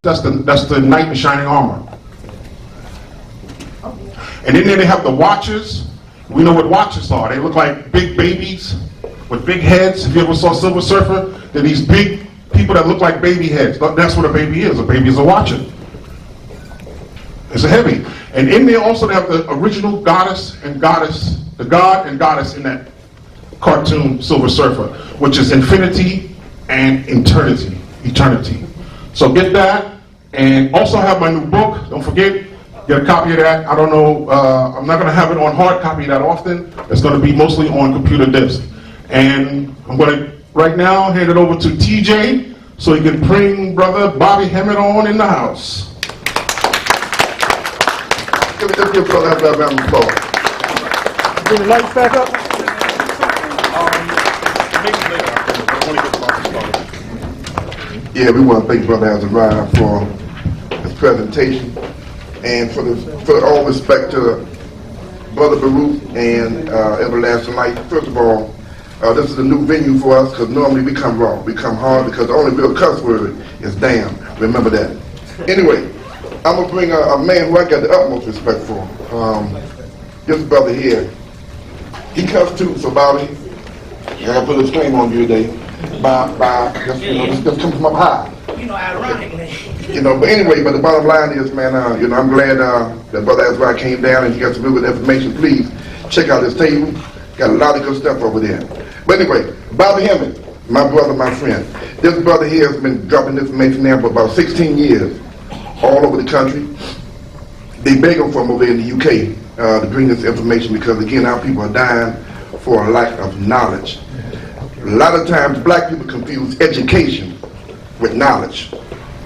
That's the knight in shining armor. And then they have the watchers. We know what watchers are. They look like big babies with big heads. If you ever saw Silver Surfer, they're these big people that look like baby heads. That's what a baby is. A baby is a watcher. It's a heavy. And in there also they have the original goddess and goddess, the god and goddess in that cartoon Silver Surfer, which is infinity and eternity. So get that. And also have my new book. Don't forget, get a copy of that. I don't know, I'm not going to have it on hard copy that often. It's going to be mostly on computer disc. And I'm going to, right now, hand it over to TJ so he can bring Brother Bobby Hemmitt on in the house. Let's give Brother a round of applause. Bring the lights back up. Yeah, we want to thank Brother Azzariah for his presentation, and for all respect to Brother Baruch and Everlasting Light. First of all, this is a new venue for us because normally we come raw, we come hard, because the only real cuss word is damn. Remember that. Anyway, I'm gonna bring a man who I got the utmost respect for. This brother here, he cussed too. So Bobby, I gotta put a disclaimer on you today. This comes from up high. Ironically. But anyway, but the bottom line is, man, I'm glad that Brother Azzariah came down and he got some real good information. Please check out this table. Got a lot of good stuff over there. But anyway, Bobby Hemmitt, my brother, my friend. This brother here has been dropping information now for about 16 years, all over the country. They beg him from over in the UK to bring this information because, again, our people are dying for a lack of knowledge. A lot of times black people confuse education with knowledge,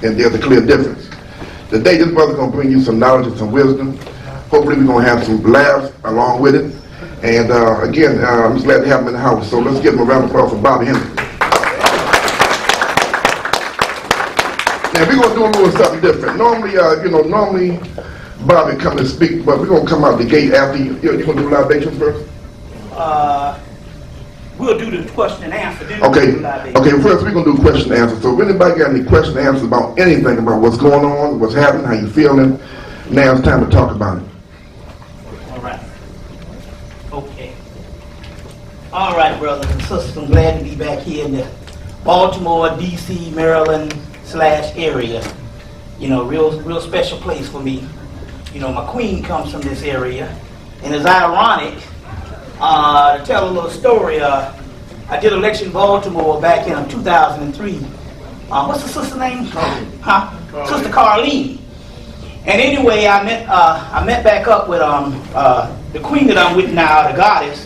and there's a clear difference. Today this brother's going to bring you some knowledge and some wisdom. Hopefully we're going to have some laughs along with it. And again, I'm just glad to have him in the house. So let's give him a round of applause for Bobby Hemmitt. Now we're going to do a little something different. Normally Bobby come to speak, but we're going to come out the gate after you. You're going to do libations first? We'll do the question and answer. Then Okay, first we're going to do question and answer. So if anybody got any question and answers about anything, about what's going on, what's happening, how you feeling, now it's time to talk about it. All right. Okay. All right, brothers and sisters, I'm glad to be back here in the Baltimore, D.C., Maryland /area. Real special place for me. My queen comes from this area, and it's ironic. To tell a little story, I did a lecture in Baltimore back in 2003. What's the sister's name? Sister Carlene. And anyway, I met back up with the queen that I'm with now, the goddess.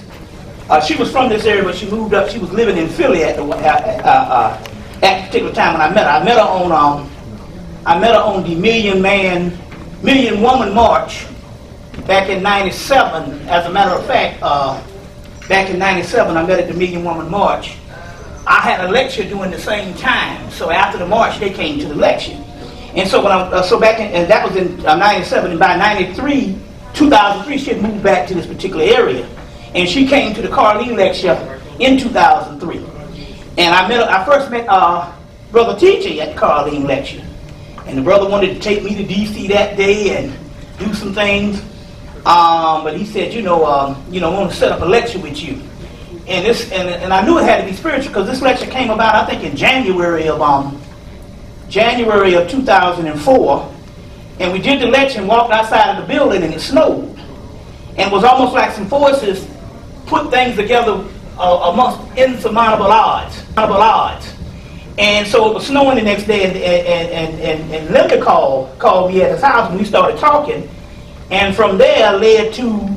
She was from this area, but she moved up. She was living in Philly at the particular time when I met her. I met her on the Million Woman March back in '97. As a matter of fact, back in '97, I met at the Million Woman March. I had a lecture during the same time. So after the march, they came to the lecture. And so and that was in '97. And by '2003, she had moved back to this particular area, and she came to the Carlene lecture in 2003. And I first met Brother TJ at the Carlene lecture, and the brother wanted to take me to DC that day and do some things. But he said, I want to set up a lecture with you. And I knew it had to be spiritual because this lecture came about, I think, in January of 2004. And we did the lecture and walked outside of the building, and it snowed. And it was almost like some forces put things together amongst insurmountable odds. And so it was snowing the next day, and Linda called me at his house, and we started talking. And from there led to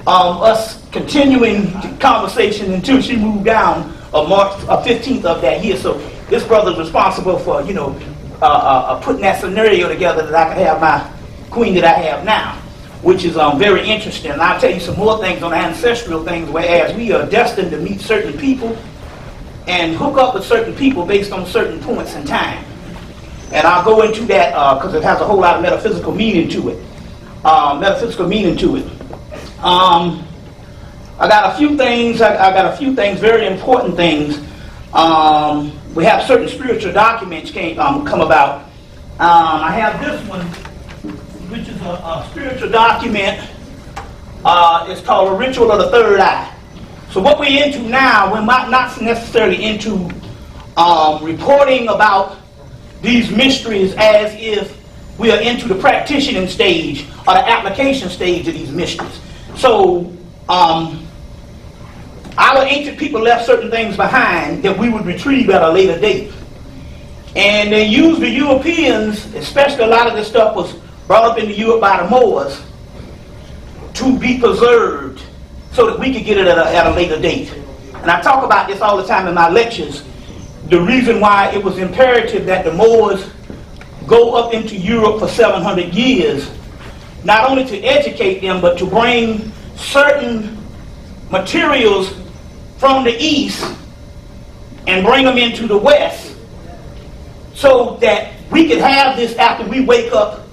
us continuing the conversation until she moved down on March 15th of that year. So this brother's responsible for, putting that scenario together that I can have my queen that I have now, which is very interesting. And I'll tell you some more things on ancestral things, whereas we are destined to meet certain people and hook up with certain people based on certain points in time. And I'll go into that because it has a whole lot of metaphysical meaning to it. I got a few things. Very important things. We have certain spiritual documents come about I have this one, which is a spiritual document. It's called A Ritual of the Third Eye. So what we're into now, we're not necessarily into reporting about these mysteries as if we are into the practicing stage or the application stage of these mysteries. So our ancient people left certain things behind that we would retrieve at a later date. And they used the Europeans, especially a lot of this stuff was brought up into Europe by the Moors, to be preserved so that we could get it at a later date. And I talk about this all the time in my lectures. The reason why it was imperative that the Moors go up into Europe for 700 years, not only to educate them, but to bring certain materials from the East and bring them into the West so that we could have this after we wake up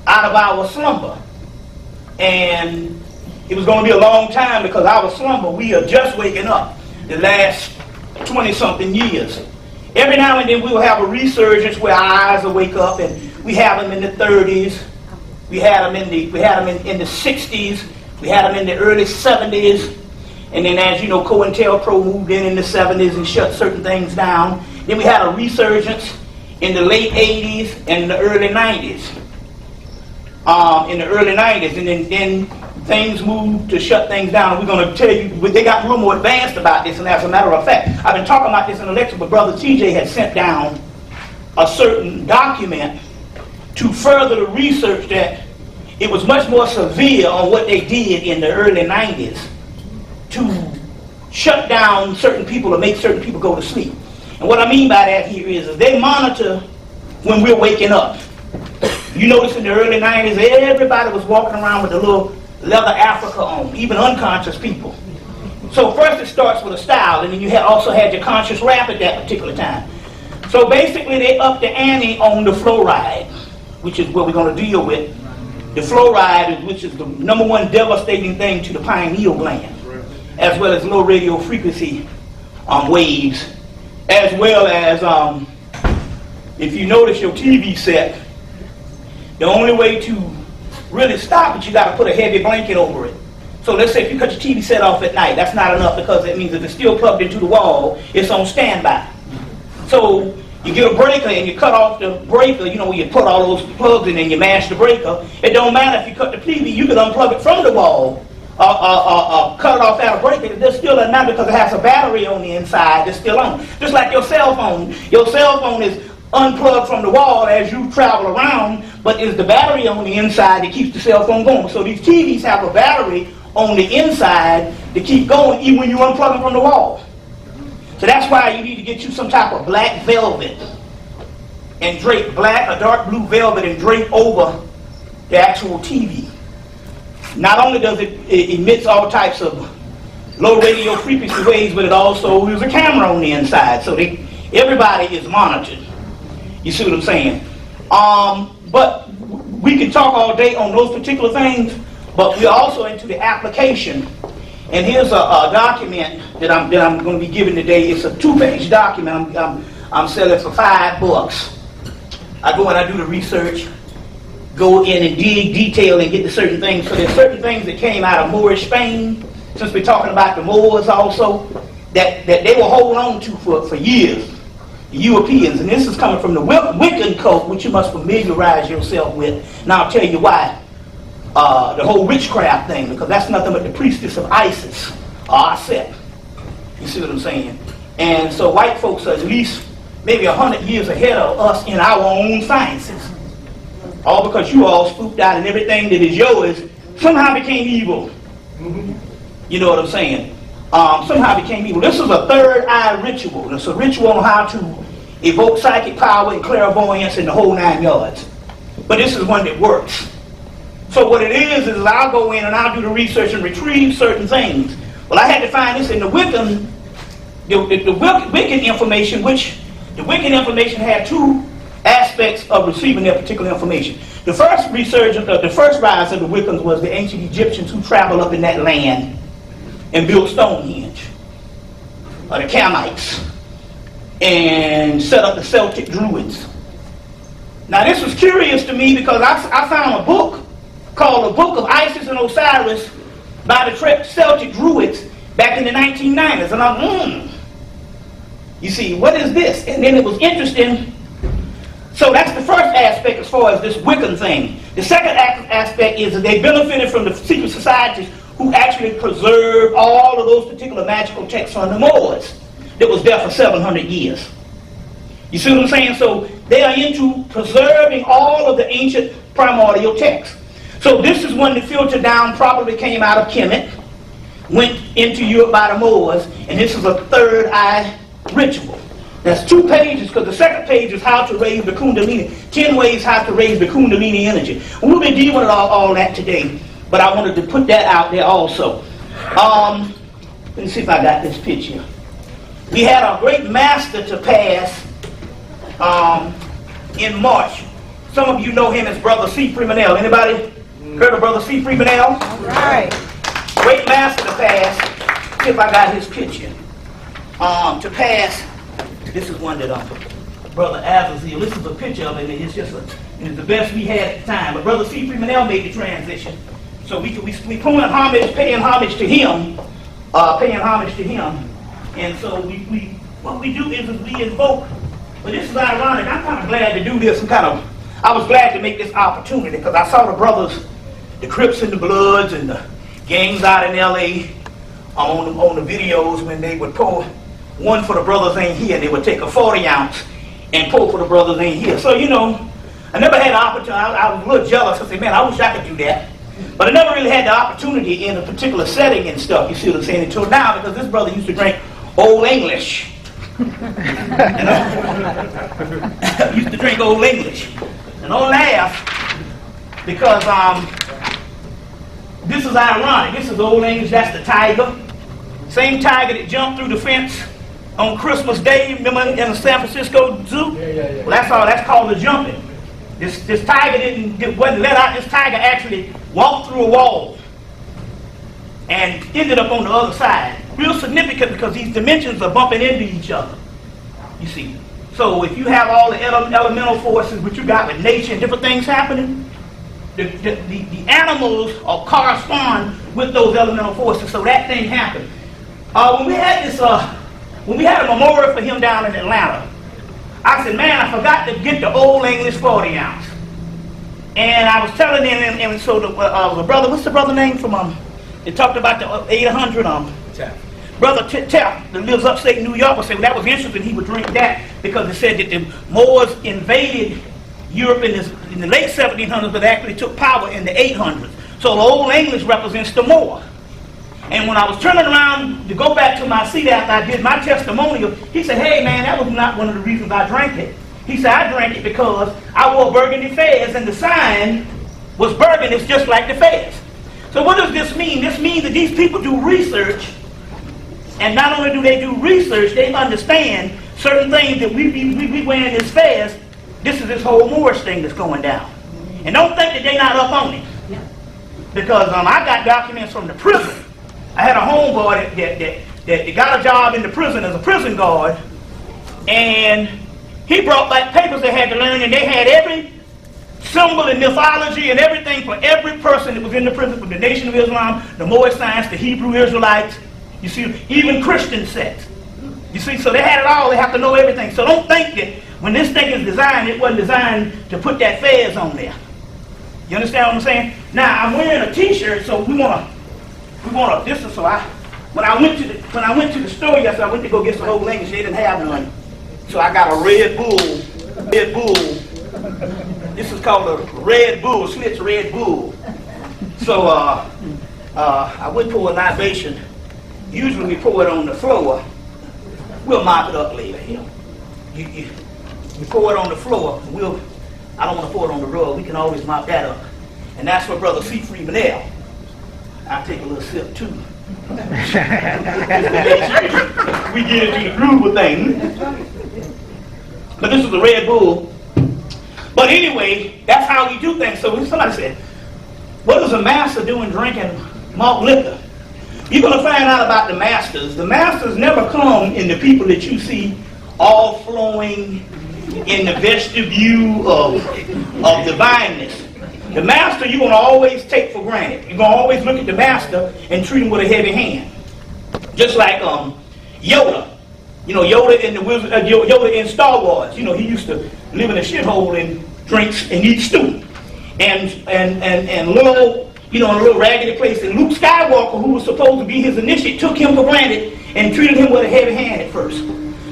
out of our slumber. And it was going to be a long time because our slumber, we are just waking up the last 20-something years. Every now and then we will have a resurgence where our eyes will wake up, and we have them in the 30s, we had them in the 60s, we had them in the early 70s, and then as you know, COINTELPRO moved in the 70s and shut certain things down. Then we had a resurgence in the late 80s and the early 90s. And then things moved to shut things down. We're going to tell you, they got a little more advanced about this, and as a matter of fact, I've been talking about this in the lecture, but Brother TJ had sent down a certain document to further the research that it was much more severe on what they did in the early 90s to shut down certain people or make certain people go to sleep. And what I mean by that here is they monitor when we're waking up. You notice in the early 90s, everybody was walking around with a little leather Africa on, even unconscious people. So first it starts with a style, and then you also had your conscious rap at that particular time. So basically they upped the ante on the fluoride, which is what we're going to deal with. The fluoride, which is the number one devastating thing to the pineal gland, as well as low radio frequency waves, as well as if you notice your TV set, the only way to really stop it, you got to put a heavy blanket over it. So let's say if you cut your TV set off at night, that's not enough, because that means if it's still plugged into the wall, it's on standby. So you get a breaker and you cut off the breaker, you know, where you put all those plugs in and you mash the breaker. It don't matter if you cut the TV, you can unplug it from the wall, cut it off at a breaker. It still doesn't matter because it has a battery on the inside that's still on. Just like your cell phone. Your cell phone is unplugged from the wall as you travel around, but it's the battery on the inside that keeps the cell phone going. So these TVs have a battery on the inside to keep going even when you unplug them from the wall. So that's why you need to get you some type of black velvet and drape black or dark blue velvet and drape over the actual TV. Not only does it emits all types of low radio frequency waves, but it also has a camera on the inside, so everybody is monitored. You see what I'm saying? But we can talk all day on those particular things, but we're also into the application. And here's a document that I'm going to be giving today. It's a 2-page document. I'm selling for $5. I go and I do the research, go in and dig detail and get to certain things. So there's certain things that came out of Moorish Spain, since we're talking about the Moors also, that they will hold on to for years. The Europeans, and this is coming from the Wiccan cult, which you must familiarize yourself with. And I'll tell you why. The whole witchcraft thing, because that's nothing but the priestess of Isis, or Aset. You see what I'm saying? And so white folks are at least maybe 100 years ahead of us in our own sciences. All because you all spooked out and everything that is yours somehow became evil. You know what I'm saying? Somehow became evil. This is a third eye ritual. It's a ritual on how to evoke psychic power and clairvoyance and the whole 9 yards. But this is one that works. So what it is I'll go in and I'll do the research and retrieve certain things. Well, I had to find this in the Wiccan, the Wiccan information, which the Wiccan information had 2 aspects of receiving their particular information. The first resurgence, the first rise of the Wiccans was the ancient Egyptians who traveled up in that land and built Stonehenge, or the Kamites, and set up the Celtic Druids. Now this was curious to me because I found a book called The Book of Isis and Osiris by the Celtic Druids back in the 1990s. And I'm, you see, what is this? And then it was interesting. So that's the first aspect as far as this Wiccan thing. The second aspect is that they benefited from the secret societies who actually preserved all of those particular magical texts on the Moors that was there for 700 years. You see what I'm saying? So they are into preserving all of the ancient primordial texts. So this is one that filtered down, probably came out of Kemet, went into Europe by the Moors, and this is a third eye ritual. That's 2 pages, because the second page is how to raise the Kundalini, 10 ways how to raise the Kundalini energy. We'll be dealing with all that today, but I wanted to put that out there also. Let me see if I got this picture. We had a great master to pass in March. Some of you know him as Brother C. Freemanel. Anybody heard of Brother C. Freemanel? Right. Great master to pass. See if I got his picture. To pass. This is one that Brother Azzariah. This is a picture of it. It's just it's the best we had at the time. But Brother C. Freemanel made the transition, so we paying homage to him, and so what we do is we invoke. But this is ironic. I'm kind of glad to do this. I was glad to make this opportunity because I saw the brothers, the Crips and the Bloods and the gangs out in L.A. on the videos when they would pour one for the brothers ain't here. They would take a 40 ounce and pour for the brothers ain't here. So, you know, I never had the opportunity. I was a little jealous. I said, man, I wish I could do that. But I never really had the opportunity in a particular setting and stuff, you see what I'm saying, until now, because this brother used to drink Old English. You know? Used to drink Old English. And don't laugh, because this is ironic. This is Old English. That's the tiger. Same tiger that jumped through the fence on Christmas Day, remember, in the San Francisco Zoo? Yeah. Well, that's called the jumping. This tiger wasn't let out. This tiger actually walked through a wall and ended up on the other side. Real significant because these dimensions are bumping into each other, you see. So if you have all the elemental forces, which you got with nature and different things happening, the animals correspond with those elemental forces, so that thing happened. When we had a memorial for him down in Atlanta, I said, man, I forgot to get the Old English 40 ounce. And I was telling him, and so the brother, what's the brother name from, they talked about the 800, Brother Tap, that lives upstate New York, would say, well, that was interesting, he would drink that, because it said that the Moors invaded Europe in the late 1700s, but actually took power in the 800s. So the Old English represents the Moor. And when I was turning around to go back to my seat after I did my testimonial, he said, hey man, that was not one of the reasons I drank it. He said, I drank it because I wore burgundy fez and the sign was burgundy, it's just like the fez. So what does this mean? This means that these people do research, and not only do they do research, they understand certain things that we wearing this fez. This is this whole Moorish thing that's going down. And don't think that they're not up on it. Because I got documents from the prison. I had a homeboy that got a job in the prison as a prison guard, and he brought back papers they had to learn, and they had every symbol and mythology and everything for every person that was in the prison, from the Nation of Islam, the Moorish science, the Hebrew Israelites, you see, even Christian sects. You see, so they had it all, they have to know everything. So don't think that when this thing is designed, it wasn't designed to put that fez on there. You understand what I'm saying? Now, I'm wearing a t-shirt, so we want to, this is so when I went to the store yesterday, I went to go get some Old English, they didn't have none. So I got a Red Bull. This is called a Red Bull, Schlitz Red Bull. So I went pour a libation. Usually we pour it on the floor. We'll mop it up later here. You pour it on the floor. I don't want to pour it on the rug. We can always mop that up. And that's what Brother C. Freemanel. I'll take a little sip too. We get into the groove of things. But this is the Red Bull. But anyway, that's how we do things. So somebody said, what does a master doing drinking malt liquor? You're going to find out about the masters. The masters never come in the people that you see all flowing in the vestibule of divineness. The master you're going to always take for granted. You're going to always look at the master and treat him with a heavy hand. Just like Yoda. You know, Yoda in the Yoda in Star Wars. You know, he used to live in a shithole and drinks and eat stew. And little, you know, in a little raggedy place. And Luke Skywalker, who was supposed to be his initiate, took him for granted and treated him with a heavy hand at first.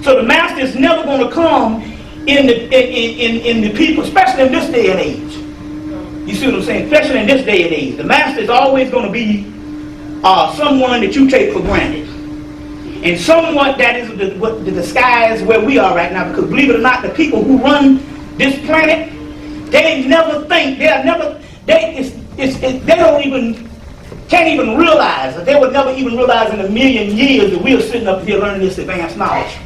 So the master is never going to come in the people, especially in this day and age. You see what I'm saying? Especially in this day and age. The master is always going to be someone that you take for granted. And somewhat that is the disguise where we are right now, because believe it or not, the people who run this planet, they never think, they can't even realize, they would never even realize in a million years that we are sitting up here learning this advanced knowledge.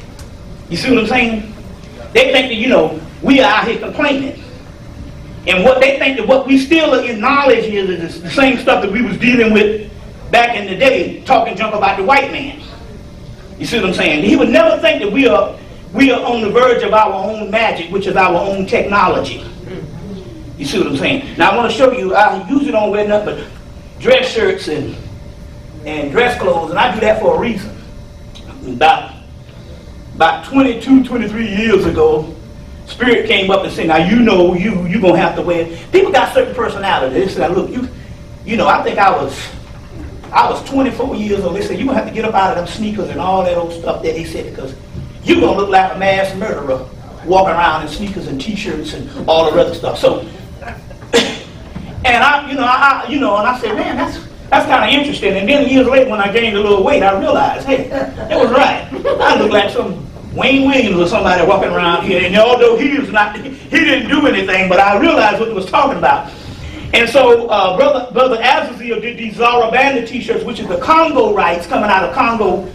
You see what I'm saying? They think that, you know, we are out here complaining. And what they think that what we still are in knowledge is the same stuff that we was dealing with back in the day, talking junk about the white man. You see what I'm saying? He would never think that we are on the verge of our own magic, which is our own technology. You see what I'm saying? Now I want to show you, I usually don't wear nothing but dress shirts and dress clothes, and I do that for a reason. About 22, 23 years ago, Spirit came up and said, now you know you're going to have to wear. People got certain personalities. They said, look, you know, I think I was 24 years old. They said, you're going to have to get up out of them sneakers and all that old stuff that they said, because you're going to look like a mass murderer walking around in sneakers and t-shirts and all the other stuff. So, and I said, man, that's kind of interesting. And then years later, when I gained a little weight, I realized, hey, that was right. I look like some Wayne Williams or somebody walking around here. And although he didn't do anything, but I realized what he was talking about. And so Brother Azzariah did these Zarabanda t-shirts, which is the Congo rights coming out of Congo,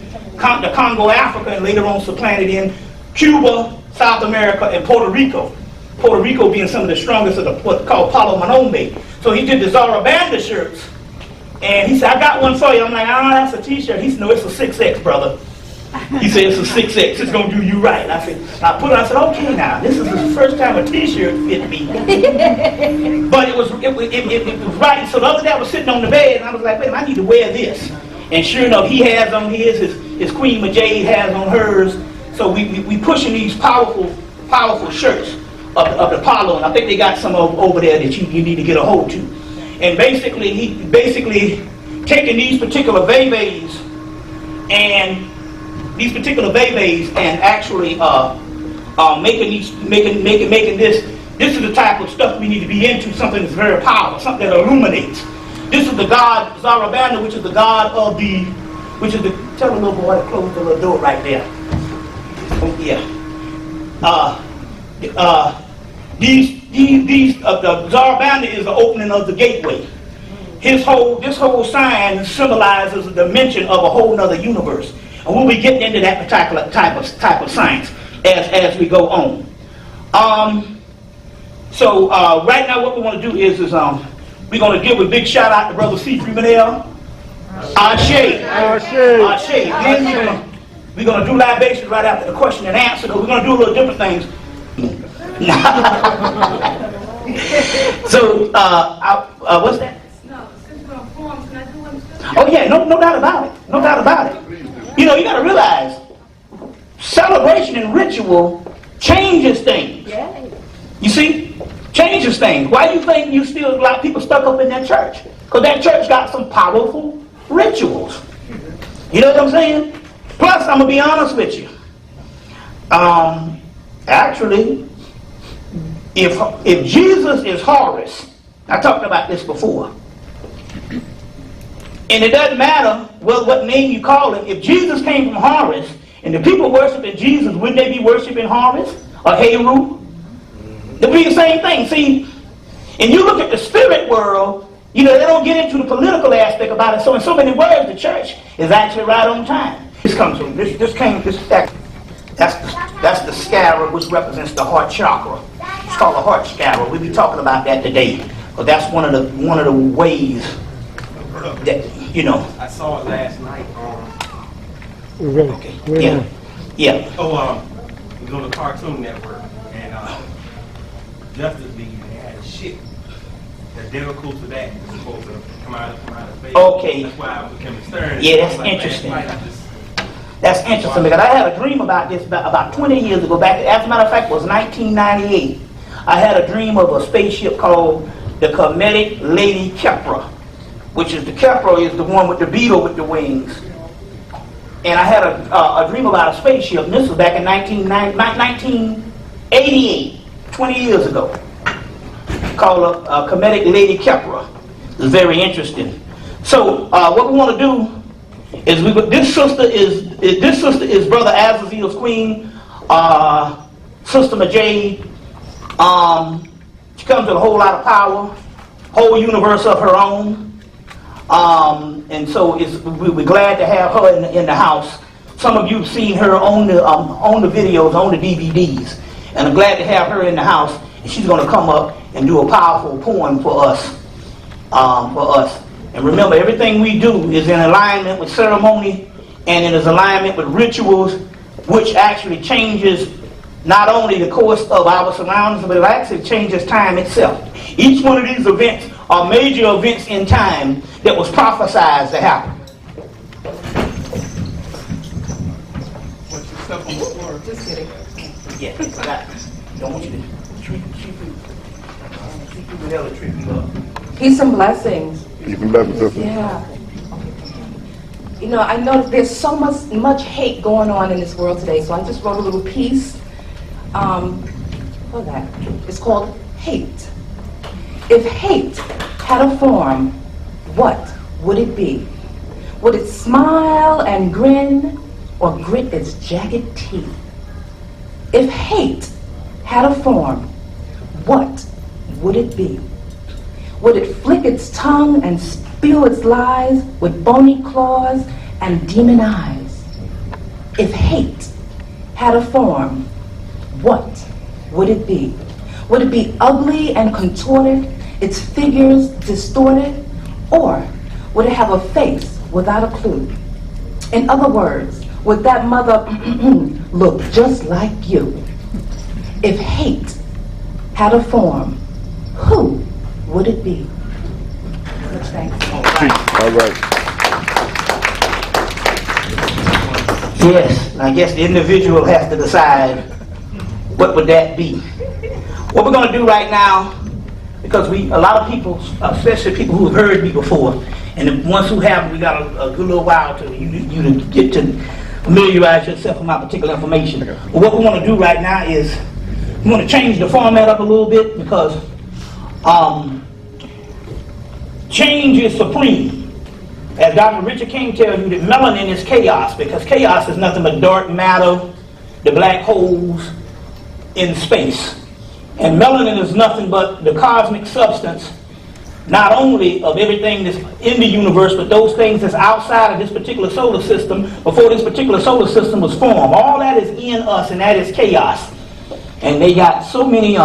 Africa, and later on supplanted in Cuba, South America, and Puerto Rico. Puerto Rico being some of the strongest of what's called Palo Manombe. So he did the Zarabanda shirts, and he said, I got one for you. I'm like, oh, that's a t-shirt. He said, no, it's a 6X, brother. He said, it's a 6X. It's going to do you right. And I said, okay now, this is the first time a t-shirt fit me. But it was right. So the other day I was sitting on the bed, and I was like, wait, I need to wear this. And sure enough, he has on his Queen Majade has on hers. So we pushing these powerful shirts of the Apollo, and I think they got some over there that you need to get a hold to. And basically, he taking these particular Vevas and actually making this. This is the type of stuff we need to be into, something that's very powerful, something that illuminates. This is the god Zarabanda, which is the god of tell the little boy to close the little door right there. The Zarabanda is the opening of the gateway. This whole sign symbolizes the dimension of a whole nother universe. And we'll be getting into that particular type of science as we go on. So right now what we want to do is we're going to give a big shout out to Brother C. Freemanel. Ashe. Then we're going to do libations right after the question and answer, because we're going to do a little different things. So, what's that? No, since we're on forms, can I do one? Oh yeah, no doubt about it. No doubt about it. You know, you got to realize, celebration and ritual changes things. Yeah. You see? Changes things. Why do you think you still a lot of people stuck up in that church? Because that church got some powerful rituals. You know what I'm saying? Plus, I'm going to be honest with you. Actually, if Jesus is Horus, I talked about this before, and it doesn't matter what name you call him, if Jesus came from Horus, and the people worshiping Jesus, wouldn't they be worshiping Horus or Heru? It'd be the same thing. See, and you look at the spirit world, you know, they don't get into the political aspect about it. So in so many words, the church is actually right on time. That's the scarab, which represents the heart chakra. It's called the heart scarab. We'll be talking about that today, because that's one of the ways that, you know. I saw it last night. We're ready. Okay. Yeah. It was on the Cartoon Network, and Justice League, and they had a ship identical to that. It's supposed to come out of space. Okay. That's why I became concerned. Yeah, that's Like, interesting. man, I just- That's interesting because I had a dream about this about 20 years ago. Back, as a matter of fact, it was 1998. I had a dream of a spaceship called the Hermetic Lady Kepra, which is the Kepra is the one with the beetle with the wings. And I had a dream about a spaceship, and this was back in 1988, 20 years ago, called a Hermetic Lady Kepra. It was very interesting. So what we want to do is this sister is Brother Azazil's queen, Sister Majade. She comes with a whole lot of power, whole universe of her own. And so we're glad to have her in the house. Some of you have seen her on the videos, on the DVDs, and I'm glad to have her in the house. And she's going to come up and do a powerful poem for us. And remember, everything we do is in alignment with ceremony, and it is alignment with rituals, which actually changes not only the course of our surroundings, but it actually changes time itself. Each one of these events are major events in time that was prophesied to happen. What's your stuff on the floor? Just kidding. Yeah, don't want you to treat people whatever treat you up. Peace and blessings. You can bless yourself. Yeah. You know, I know there's so much hate going on in this world today, so I just wrote a little piece for that. It's called Hate. If hate had a form, what would it be? Would it smile and grin, or grit its jagged teeth? If hate had a form, what would it be? Would it flick its tongue and spew its lies with bony claws and demon eyes? If hate had a form, what would it be? Would it be ugly and contorted, its figures distorted? Or would it have a face without a clue? In other words, would that mother look just like you? If hate had a form, who would it be? Much thanks. All right. Yes, I guess the individual has to decide what would that be. What we're going to do right now, because a lot of people, especially people who have heard me before, and the ones who haven't, we got a good little while to you to get to familiarize yourself with my particular information. But what we want to do right now is we want to change the format up a little bit because change is supreme. As Dr. Richard King tells you, that melanin is chaos, because chaos is nothing but dark matter, the black holes in space. And melanin is nothing but the cosmic substance, not only of everything that's in the universe, but those things that's outside of this particular solar system before this particular solar system was formed. All that is in us, and that is chaos. And they got so many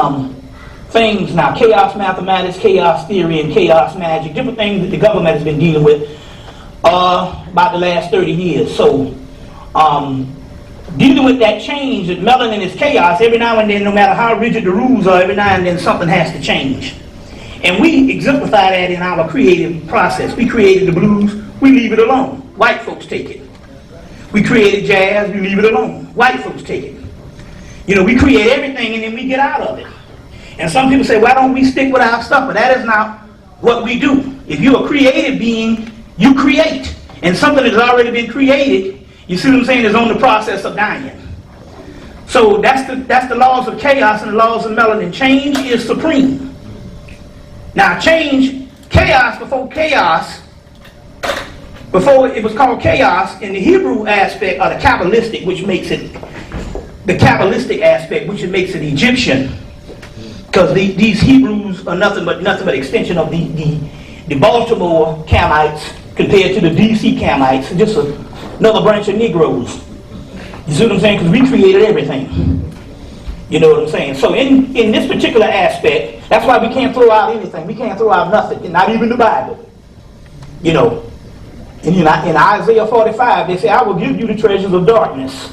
things now, chaos mathematics, chaos theory, and chaos magic, different things that the government has been dealing with about the last 30 years. So dealing with that change, that melanin is chaos, every now and then, no matter how rigid the rules are, every now and then something has to change. And we exemplify that in our creative process. We created the blues, we leave it alone. White folks take it. We created jazz, we leave it alone. White folks take it. You know, we create everything and then we get out of it. And some people say, why don't we stick with our stuff? But that is not what we do. If you're a creative being, you create. And something that has already been created, you see what I'm saying, is on the process of dying. So that's the laws of chaos and the laws of melanin. Change is supreme. Now chaos before it was called chaos in the Hebrew aspect, or the Kabbalistic, which makes it the Kabbalistic aspect, which makes it Egyptian. Because these Hebrews are nothing but extension of the Baltimore Kamites compared to the DC Kamites, just another branch of Negroes. You see what I'm saying? Because we created everything. You know what I'm saying? So in this particular aspect, that's why we can't throw out anything. We can't throw out nothing, not even the Bible. You know, in Isaiah 45, they say, I will give you the treasures of darkness.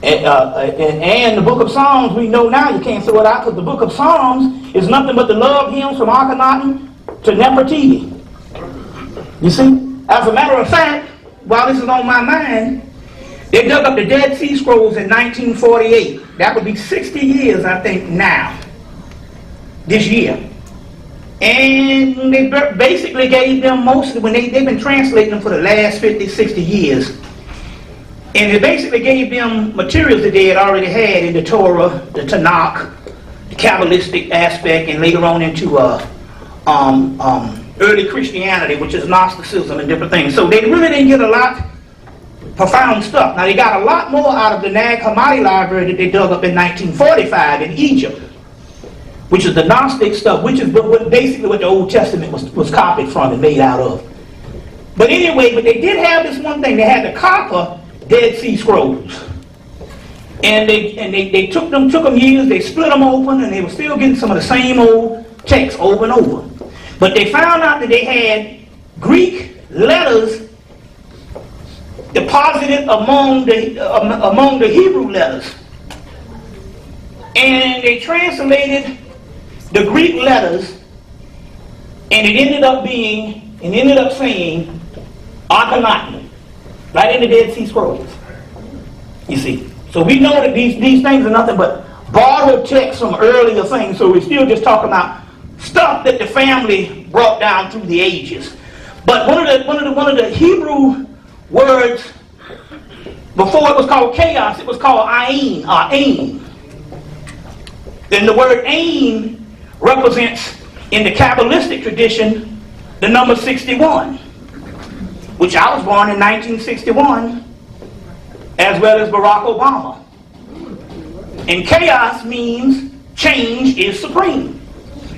And the book of Psalms, we know now you can't throw it out because the book of Psalms is nothing but the love hymns from Akhenaten to Nefertiti. You see? As a matter of fact, while this is on my mind, they dug up the Dead Sea Scrolls in 1948. That would be 60 years, I think, now. This year. And they basically gave them mostly, when they've been translating them for the last 50, 60 years. And they basically gave them materials that they had already had in the Torah, the Tanakh, the Kabbalistic aspect, and later on into early Christianity, which is Gnosticism and different things. So they really didn't get a lot profound stuff. Now they got a lot more out of the Nag Hammadi library that they dug up in 1945 in Egypt, which is the Gnostic stuff, which is basically what the Old Testament was copied from and made out of. But anyway, but they did have this one thing. They had the copper Dead Sea Scrolls. And they took them years, they split them open, and they were still getting some of the same old text over and over. But they found out that they had Greek letters deposited among the Hebrew letters. And they translated the Greek letters, and it ended up saying Akhenaten, right in the Dead Sea Scrolls. You see. So we know that these things are nothing but borrowed text from earlier things, so we're still just talking about stuff that the family brought down through the ages. But one of the Hebrew words before it was called chaos, it was called ain, or ain. Then the word ain represents, in the Kabbalistic tradition, the number 61, which I was born in 1961, as well as Barack Obama. And chaos means change is supreme.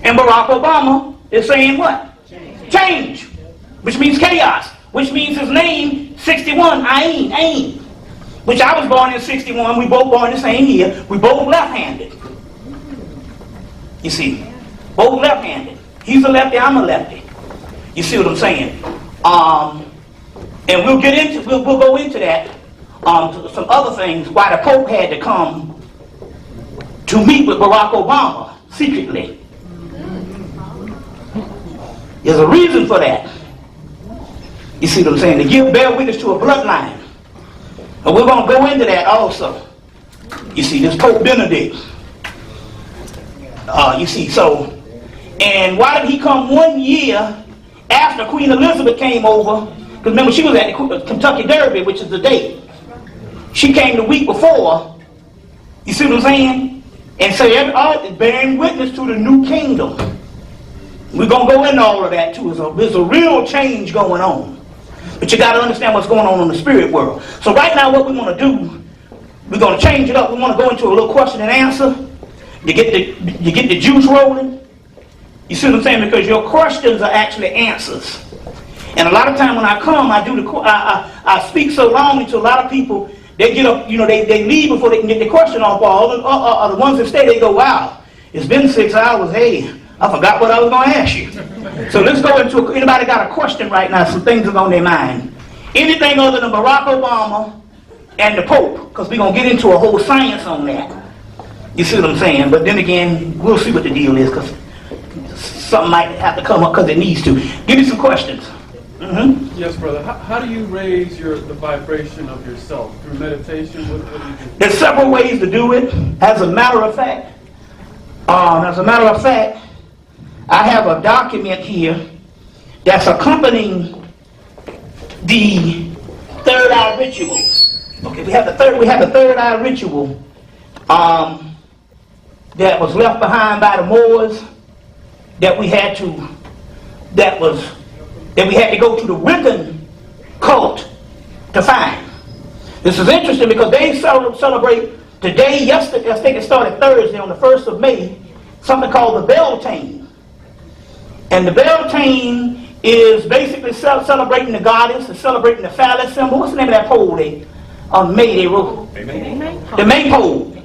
And Barack Obama is saying what? Change. Which means chaos. Which means his name, 61, Ain. Which I was born in 61. We both born the same year. We both left-handed. You see. Both left-handed. He's a lefty, I'm a lefty. You see what I'm saying? And we'll go into that. Some other things, why the Pope had to come to meet with Barack Obama secretly. There's a reason for that. You see what I'm saying? To bear witness to a bloodline. And we're going to go into that also. You see, this Pope Benedict. You see, so, and why did he come 1 year after Queen Elizabeth came over? Because remember, she was at the Kentucky Derby, which is the date. She came the week before. You see what I'm saying? And so every bearing witness to the new kingdom. We're going to go into all of that too. There's a real change going on. But you got to understand what's going on in the spirit world. So right now what we want to do, we're going to change it up. We want to go into a little question and answer. You get the juice rolling. You see what I'm saying? Because your questions are actually answers. And a lot of time when I come, I speak so long to a lot of people. They get up, they leave before they can get the question off. All the ones that stay, they go, wow, it's been 6 hours. Hey, I forgot what I was going to ask you. So let's go into, anybody got a question right now, some things are on their mind. Anything other than Barack Obama and the Pope, because we're going to get into a whole science on that. You see what I'm saying? But then again, we'll see what the deal is, because something might have to come up because it needs to. Give me some questions. Mm-hmm. Yes, brother. How do you raise the vibration of yourself? Through meditation? What do you do? There's several ways to do it. As a matter of fact, I have a document here that's accompanying the third eye ritual. Okay, we have the third eye ritual that was left behind by the Moors that we had to go to the Wiccan cult to find. This is interesting because they celebrate today, yesterday, I think it started Thursday on the 1st of May, something called the Beltane. And the Beltane is basically celebrating the goddess, and celebrating the phallus symbol. What's the name of that pole they wrote? The maypole.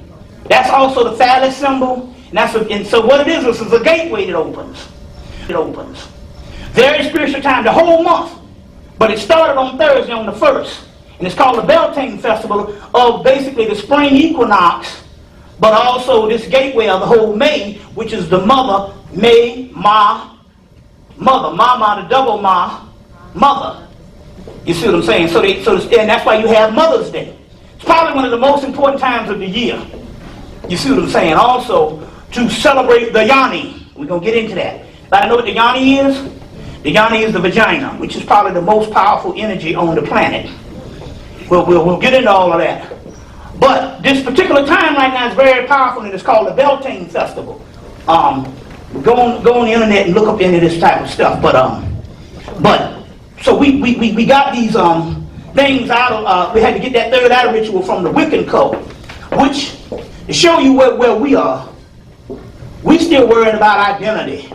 That's also the phallus symbol. And so what it is, this is a gateway that opens. It opens. Very spiritual time, the whole month. But it started on Thursday on the 1st. And it's called the Beltane Festival of basically the spring equinox, but also this gateway of the whole May, which is the mother, May, Ma, mother, Mama, the double Ma, mother. You see what I'm saying? And that's why you have Mother's Day. It's probably one of the most important times of the year. You see what I'm saying? Also, to celebrate the Yoni. We're going to get into that. But I know what the Yoni is? The Yoni is the vagina, which is probably the most powerful energy on the planet. We'll get into all of that. But this particular time right now is very powerful, and it's called the Beltane Festival. Go on the internet and look up into this type of stuff. But so we got these things out of, we had to get that third eye ritual from the Wiccan cult, which to show you where we are. We still worried about identity.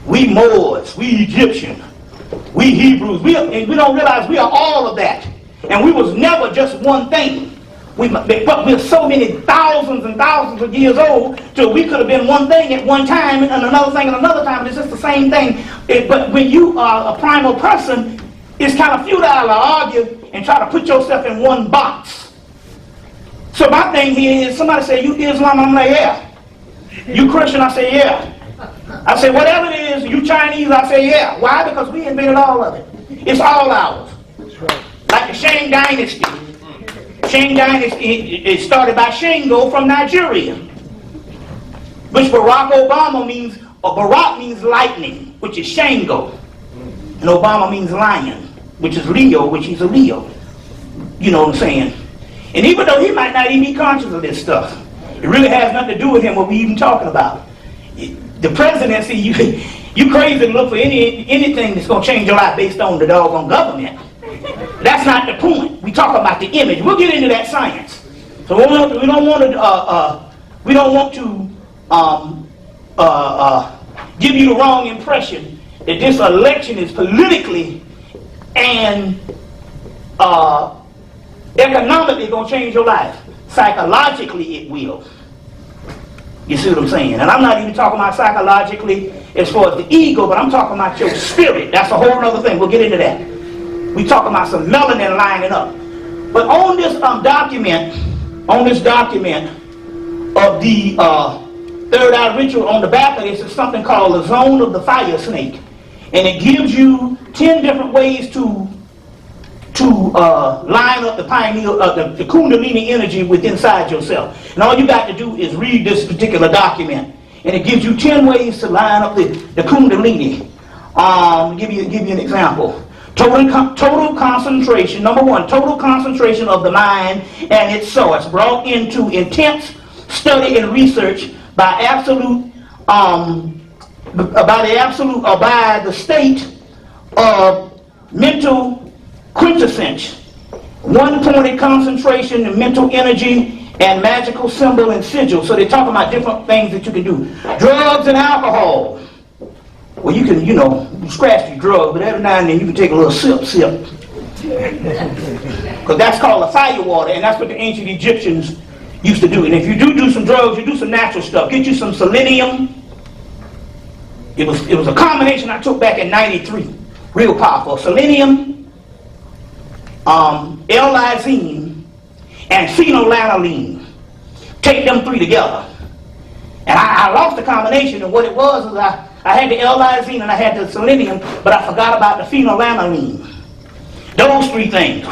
We Moors, we Egyptian, we Hebrews, and we don't realize we are all of that. And we was never just one thing. But we're so many thousands and thousands of years old till we could have been one thing at one time and another thing at another time. It's just the same thing. But when you are a primal person, it's kind of futile to argue and try to put yourself in one box. So my thing here is, somebody say, you Islam? I'm like, yeah. You Christian? I say, yeah. I say, whatever it is, you Chinese? I say, yeah. Why? Because we invented all of it. It's all ours. Like the Shang Dynasty. Shang Dynasty, it started by Shango from Nigeria, which Barack Obama means, or Barack means lightning, which is Shango. And Obama means lion, which is Leo, which he's a Leo. You know what I'm saying? And even though he might not even be conscious of this stuff, it really has nothing to do with him, what we even talking about. The presidency, you crazy to look for anything that's going to change your life based on the doggone government. That's not the point. We talk about the image. We'll get into that science. So we don't want to give you the wrong impression that this election is politically and economically going to change your life. Psychologically, it will. You see what I'm saying? And I'm not even talking about psychologically as far as the ego, but I'm talking about your spirit. That's a whole other thing. We'll get into that. We talking about some melanin lining up. But on this document of the third eye ritual, on the back of this is something called the zone of the fire snake. And it gives you 10 different ways to line up the pineal, the Kundalini energy within inside yourself. And all you got to do is read this particular document. And it gives you 10 ways to line up the Kundalini. Give you an example. Total concentration, number one, total concentration of the mind and its source, brought into intense study and research by the state of mental quintessence, one-pointed concentration and mental energy and magical symbol and sigil. So they're talking about different things that you can do. Drugs and alcohol. Well, you can, you scratch your drug, but every now and then you can take a little sip. Because that's called a fire water, and that's what the ancient Egyptians used to do. And if you do some drugs, you do some natural stuff. Get you some selenium. It was a combination I took back in '93. Real powerful. Selenium, L-lysine, and phenylalanine. Take them three together. And I lost the combination, and what it was is I had the L-lysine and I had the selenium, but I forgot about the phenylalanine. Those three things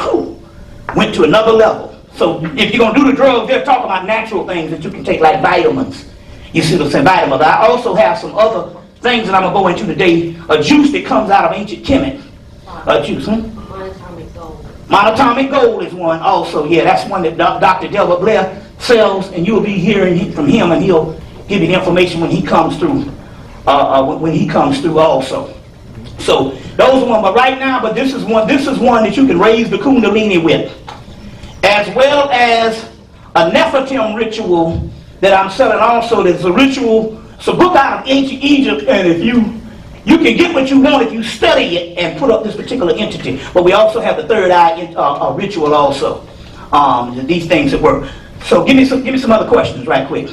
went to another level. So if you're going to do the drugs, they're talking about natural things that you can take, like vitamins. You see what I'm saying? Vitamins. But I also have some other things that I'm going to go into today. A juice that comes out of ancient Kemet. A juice, Monatomic gold. Monatomic gold is one also. Yeah, that's one that Dr. Delbert Blair sells, and you'll be hearing from him, and he'll give you the information when he comes through. Also. So those are one, but right now, this is one that you can raise the Kundalini with. As well as a Nephilim ritual that I'm selling also. There's a ritual, it's a book out of ancient Egypt, and if you can get what you want if you study it and put up this particular entity. But we also have the third eye ritual also. These things that work. So give me some other questions right quick.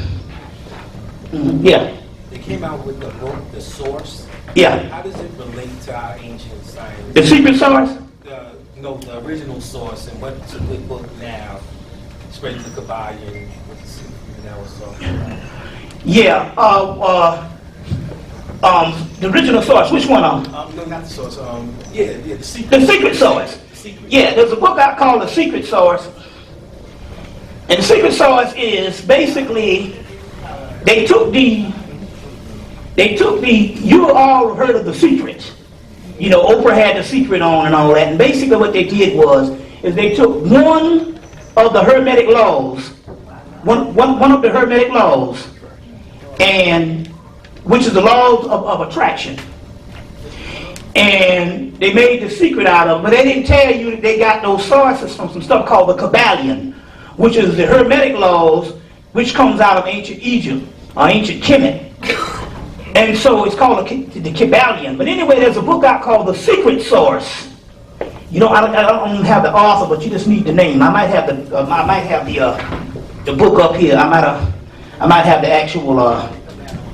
Yeah. They came out with the book, The Source. Yeah. How does it relate to our ancient science? The secret source? you know, the original source and what's a good book now, straight to Kabbalion, with the secret that was talking about. Yeah, the original source, which one of them? No, not the source. The secret. The secret source. The secret. Yeah, there's a book I call The Secret Source. And the secret source is basically, they took the, you all heard of The Secret. You know, Oprah had The Secret on and all that. And basically what they did is they took one of the Hermetic laws, one of the Hermetic laws, and which is the laws of attraction. And they made The Secret out of it, but they didn't tell you that they got those sources from some stuff called the Kabbalion, which is the Hermetic laws, which comes out of ancient Egypt, or ancient Kemet. And so it's called the Kabbalion. But anyway, there's a book out called The Secret Source. You know, I don't have the author, but you just need the name. I might have the book up here. I might have the actual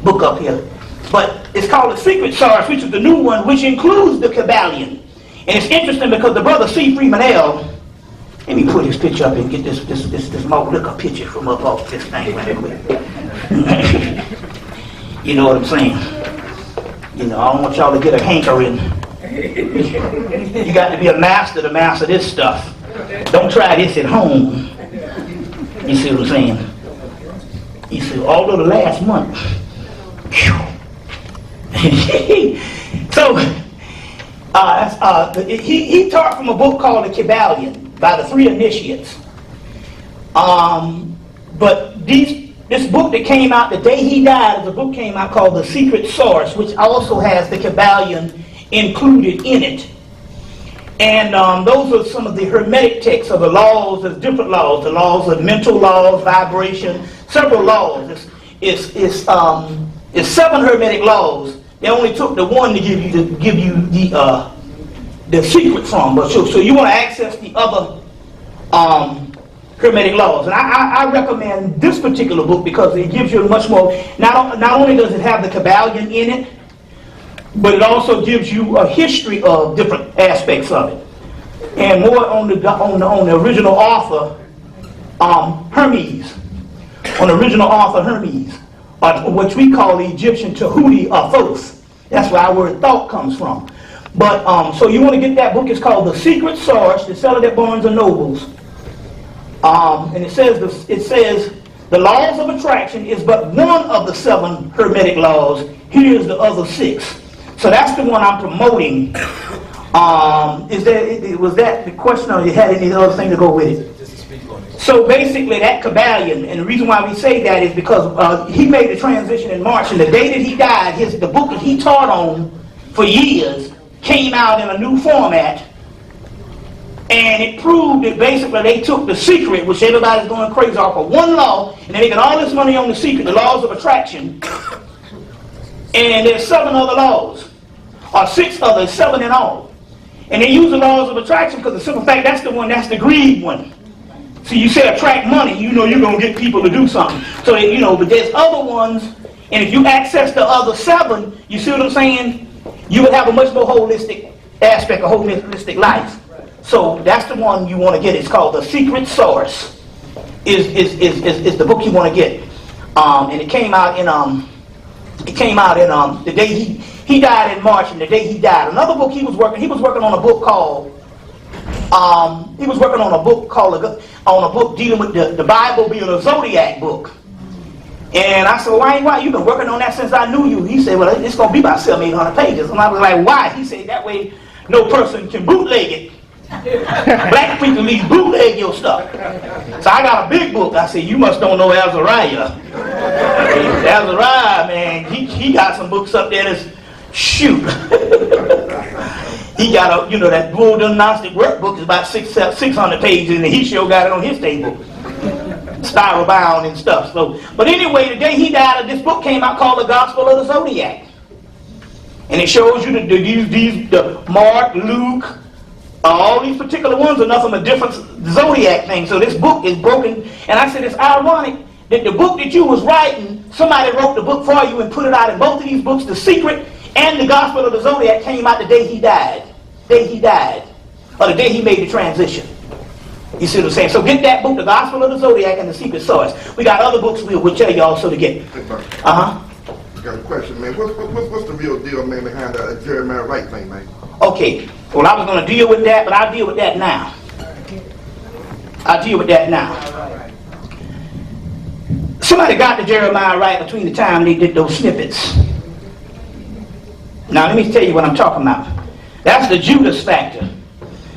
book up here. But it's called The Secret Source, which is the new one, which includes the Kabbalion. And it's interesting because the brother C. Freeman L., let me put his picture up and get this Moloch picture from up off this thing right quick. You know what I'm saying? You know, I don't want y'all to get a hankering. You got to be a master to master this stuff. Don't try this at home. You see what I'm saying? You see, although the last month. So, he taught from a book called The Kabbalion by the three initiates. But this book that came out the day he died is a book came out called The Secret Source, which also has the Kabbalion included in it. And those are some of the Hermetic texts of the laws. There's different laws. The laws of mental laws, vibration, several laws. It's 7 Hermetic laws. They only took the one to give you the secret from. But so you want to access the other Hermetic laws. And I recommend this particular book because it gives you much more. Not only does it have the Kabbalion in it, but it also gives you a history of different aspects of it, and more on the original author, Hermes, on the original author Hermes, or which we call the Egyptian Tahuti or Thoth. That's where our word thought comes from. But so you want to get that book. It's called The Secret Source. They sell it at Barnes and Nobles. And it says the laws of attraction is but one of the 7 Hermetic laws. Here's the other 6. So that's the one I'm promoting. Was that the question, or you had any other thing to go with it? So basically, that Kabbalion, and the reason why we say that is because he made the transition in March, and the day that he died, the book that he taught on for years came out in a new format, and it proved that basically they took the secret, which everybody's going crazy off of one law, and they're making all this money on the secret, the laws of attraction, and there's 7 other laws, or 6 others, 7 in all. And they use the laws of attraction because the simple fact that's the greed one. So you say attract money, you know you're going to get people to do something. So, but there's other ones, and if you access the other 7, you see what I'm saying? You would have a much more holistic aspect, a holistic life. So that's the one you want to get. It's called The Secret Source. Is the book you want to get. And it came out in the day he died in March, and the day he died. Another book he was working on a book called on a book dealing with the Bible being a zodiac book. And I said, why you've been working on that since I knew you? He said, well, it's going to be about 700-800 pages. And I was like, why? He said, that way no person can bootleg it. Black people at least bootleg your stuff. So I got a big book. I said, you must don't know Azzariah. Azzariah, man, he got some books up there that's, shoot. He got that Bull Gnostic workbook is about 600 pages, and he sure got it on his table. Spiral bound and stuff. So, but anyway, the day he died, this book came out called The Gospel of the Zodiac. And it shows you the Mark, Luke, all these particular ones are nothing but different zodiac things. So this book is broken. And I said, it's ironic that the book that you was writing, somebody wrote the book for you and put it out in both of these books. The Secret and The Gospel of the Zodiac came out the day he died. or the day he made the transition. You see what I'm saying? So get that book, The Gospel of the Zodiac and the Secret Source. We got other books we'll tell you also to get. I got a question, man. What's the real deal, man, behind that Jeremiah Wright thing, man? Okay. Well, I was going to deal with that, but I'll deal with that now. Somebody got to Jeremiah Wright between the time they did those snippets. Now, let me tell you what I'm talking about. That's the Judas factor.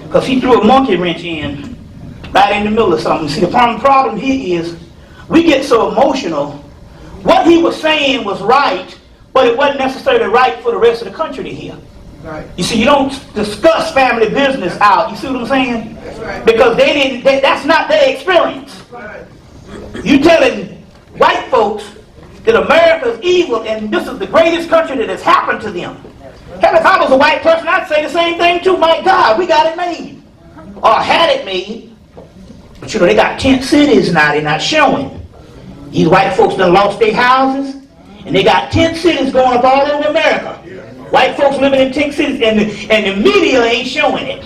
Because he threw a monkey wrench in right in the middle of something. See, the problem here is we get so emotional. What he was saying was right, but it wasn't necessarily right for the rest of the country to hear. Right. You see, you don't discuss family business out. You see what I'm saying? That's right. Because that's not their experience. Right. You telling white folks that America's evil and this is the greatest country that has happened to them. Hell, if I was a white person, I'd say the same thing too. My God, we got it made. Or had it made. But you know, they got tent cities now, they're not showing. These white folks done lost their houses, and they got tent cities going up all over America. White folks living in tent cities, and the media ain't showing it.